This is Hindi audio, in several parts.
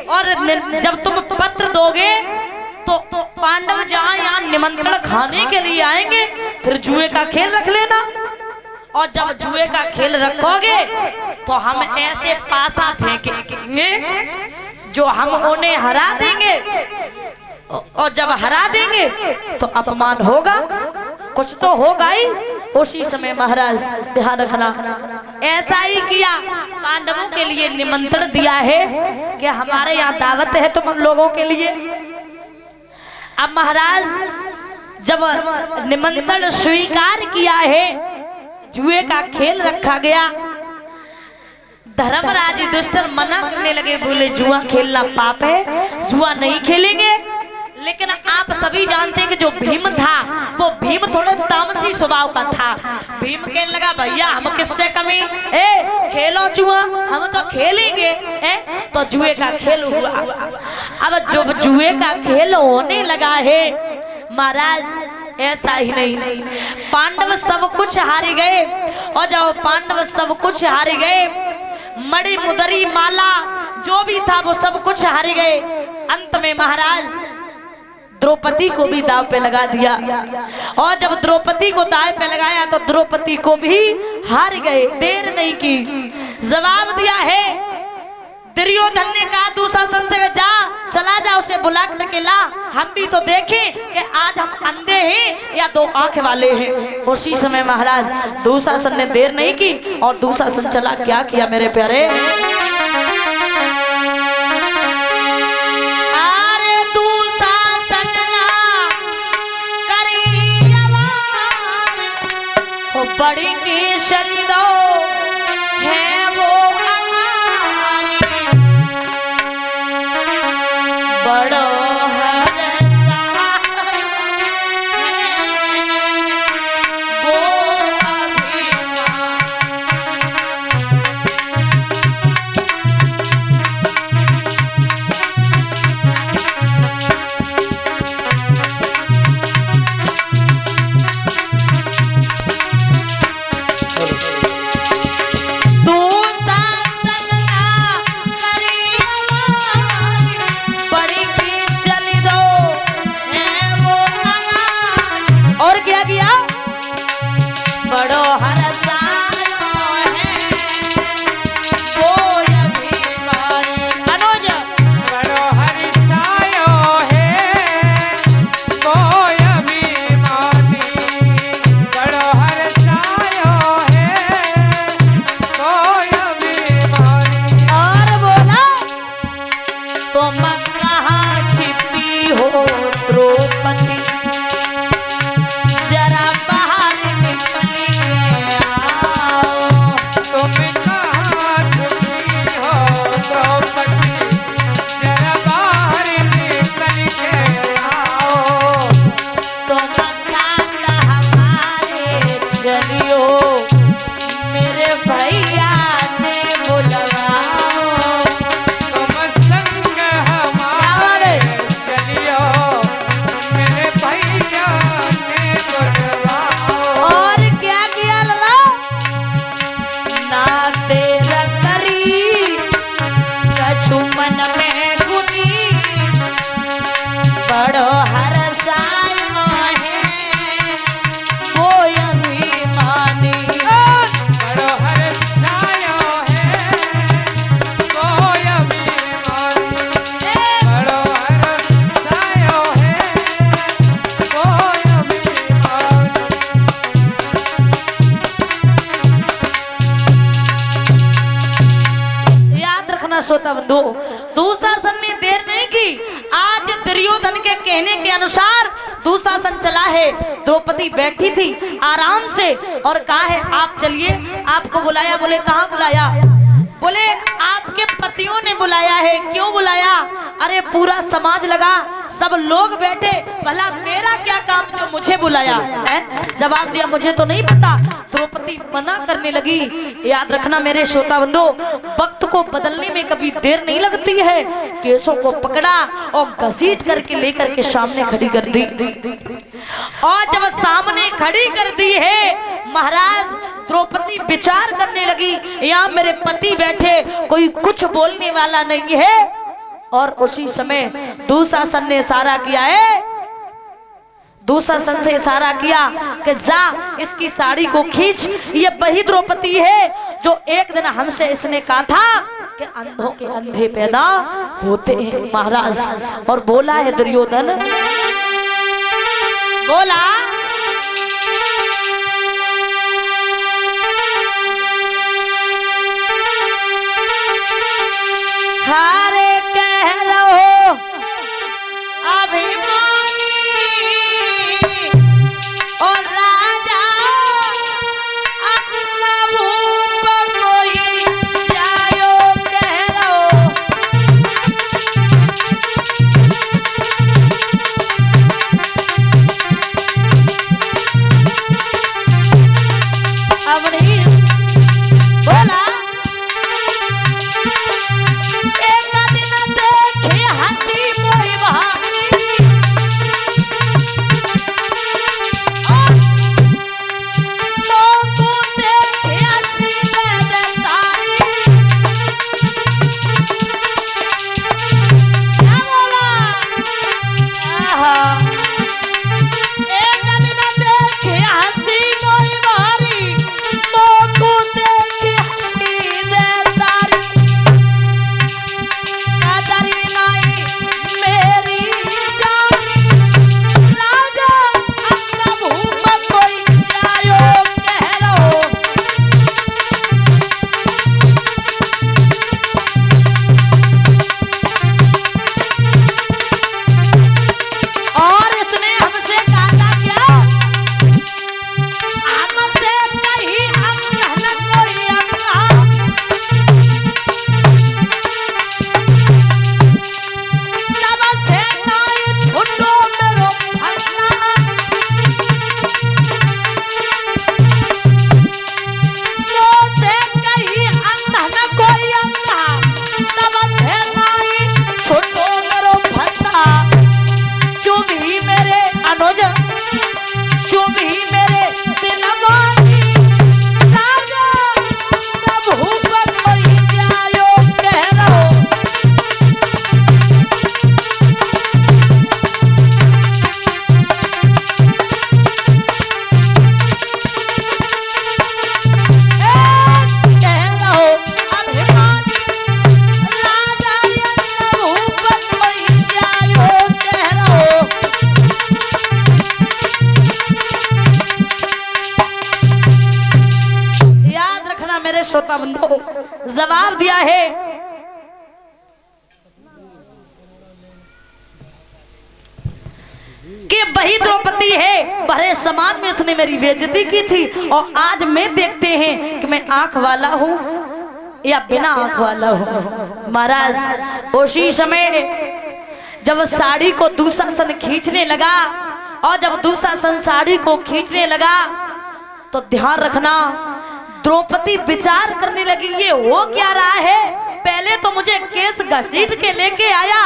और जब तुम पत्र दोगे तो पांडव जहाँ यहाँ निमंत्रण खाने के लिए आएंगे, फिर जुए का खेल रख लेना। और जब जुए का खेल रखोगे तो हम ऐसे पासा फेंकेंगे जो हम उन्हें हरा देंगे, और जब हरा देंगे तो अपमान होगा, कुछ तो होगा ही। उसी समय महाराज ध्यान रखना, ऐसा ही किया, पांडवों के लिए निमंत्रण दिया है कि हमारे यहाँ दावत है तुम लोगों के लिए। अब महाराज जब निमंत्रण स्वीकार किया है, जुए का खेल रखा गया, धर्मराज युधिष्ठिर मना करने लगे, बोले जुआ खेलना पाप है, जुआ नहीं खेलेंगे। लेकिन आप सभी जानते हैं कि जो भीम था वो भीम थोड़ा तामसी स्वभाव का था। भीम कहने लगा भैया हम किससे कमी, खेलो जुआ, हम तो खेलेंगे। तो जुए का खेल हुआ। अब जो जुए का खेल होने लगा है महाराज, ऐसा ही नहीं, पांडव सब कुछ हार गए। और जब पांडव सब कुछ हार गए, मणि मुदरी माला जो भी था वो सब कुछ हार गए। अंत में महाराज द्रौपदी को भी दाव पे लगा दिया, और जब द्रौपदी को दाव पे लगाया तो द्रौपदी को भी हार गए। देर नहीं की, जवाब दिया है। दुर्योधन ने कहा दुशासन से जा, चला जा, उसे बुला करके ला, हम भी तो देखें कि आज हम अंधे हैं या दो आंख वाले हैं। उसी समय महाराज दुशासन ने देर नहीं की और दुशासन चला। क्या किया मेरे प्यारे, बड़ी की शनि दो है वो हमारी, बड़ो हरसा वो श्रोता बंधु, दुशासन ने देर नहीं की। आज दुर्योधन के कहने के अनुसार दुशासन चला है। द्रौपदी बैठी थी आराम से और कहा है आप चलिए, आपको बुलाया। बोले कहाँ बुलाया? बोले आपके पतियों ने बुलाया है। क्यों बुलाया? अरे पूरा समाज लगा, सब लोग बैठे, भला मेरा क्या काम जो मुझे बुलाया है? जवाब दिया मुझे तो नहीं पता। द्रौपदी मना करने लगी। याद रखना मेरे श्रोता बंधु, वक्त को बदलने में कभी देर नहीं लगती है। केसों को पकड़ा और घसीट करके लेकर के सामने खड़ी कर दी। और जब सामने खड़ी कर दी है महाराज, द्रौपदी विचार करने लगी, यहाँ मेरे पति बैठे, कोई कुछ बोलने वाला नहीं है, और उसी समय दुशासन ने इशारा किया है, दुशासन से इशारा किया कि जा इसकी साड़ी को खींच, ये वही द्रौपदी है जो एक दिन हमसे इसने कहा था कि अंधों के अंधे पैदा होते हैं महाराज। और बोला है दुर्योधन, बोला हारे कह लो अभिमानी और राजा अपना भूप कोई जायो कह लो। अब नहीं बोला श्रोता बंधु जवाब दिया है कि वही द्रौपदी है, भरे समाज में इसने मेरी बेइज्जती की थी और आज मैं देखते हैं कि मैं आंख वाला हूं या बिना आंख वाला हूं। महाराज उसी समय जब साड़ी को दुशासन खींचने लगा और जब दुशासन साड़ी को खींचने लगा तो ध्यान रखना द्रौपदी विचार करने लगी ये हो क्या रहा है। पहले तो मुझे केस घसीट के लेके आया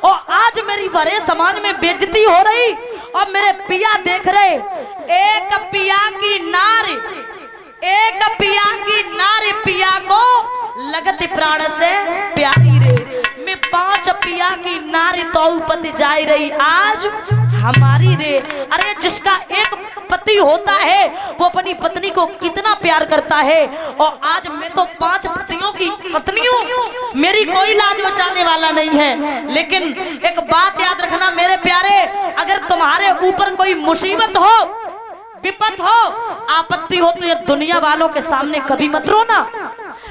और आज मेरी भरे समाज में बेइज्जती हो रही और मेरे पिया देख रहे। एक पिया की नारी, एक पिया की नारी पिया को लगत प्राण से प्यारी रे। मैं 5 पिया की नारी तो पति जाय रही आज हमारी रे। अरे जिसका एक पति होता है वो अपनी पत्नी को कितना प्यार करता है और आज मैं तो 5 पतियों की पत्नी हूँ, मेरी कोई लाज बचाने वाला नहीं है। लेकिन एक बात याद रखना मेरे प्यारे, अगर तुम्हारे ऊपर कोई मुसीबत हो, विपत हो, आपत्ति हो तो ये दुनिया वालों के सामने कभी मत रोना,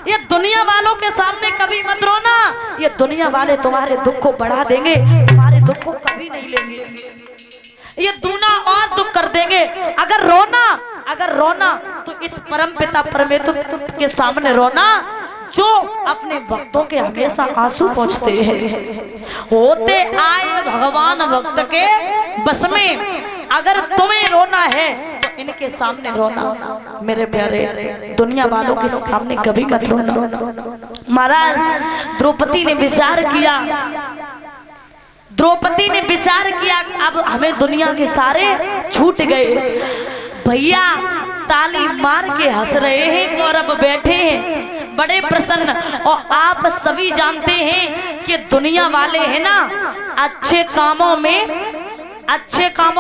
ये दुनिया वालों के सामने कभी मत रोना। ये दुनिया वाले तुम्हारे दुख को बढ़ा देंगे, तुम्हारे दुख को कभी नहीं लेंगे, ये दूना और दुख कर देंगे। अगर रोना तो इस परम पिता परमेश्वर के सामने रोना जो अपने भक्तों के हमेशा आंसू पहुंचते हैं। होते आए भगवान भक्त के बस में, अगर तुम्हें रोना है तो इनके सामने रोना मेरे प्यारे, दुनिया वालों के सामने कभी मत रोना। महाराज द्रौपदी ने विचार किया, द्रौपदी ने विचार किया कि अब हमें दुनिया के सारे छूट गए। भैया ताली मार के हंस रहे हैं, कौरव बैठे हैं, बड़े प्रसन्न। और आप सभी जानते हैं कि दुनिया वाले हैं ना, अच्छे कामों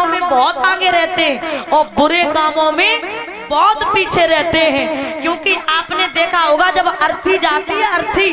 में बहुत आगे रहते हैं और बुरे कामों में बहुत पीछे रहते हैं। क्योंकि आपने देखा होगा जब अर्थी जाती है, अर्थी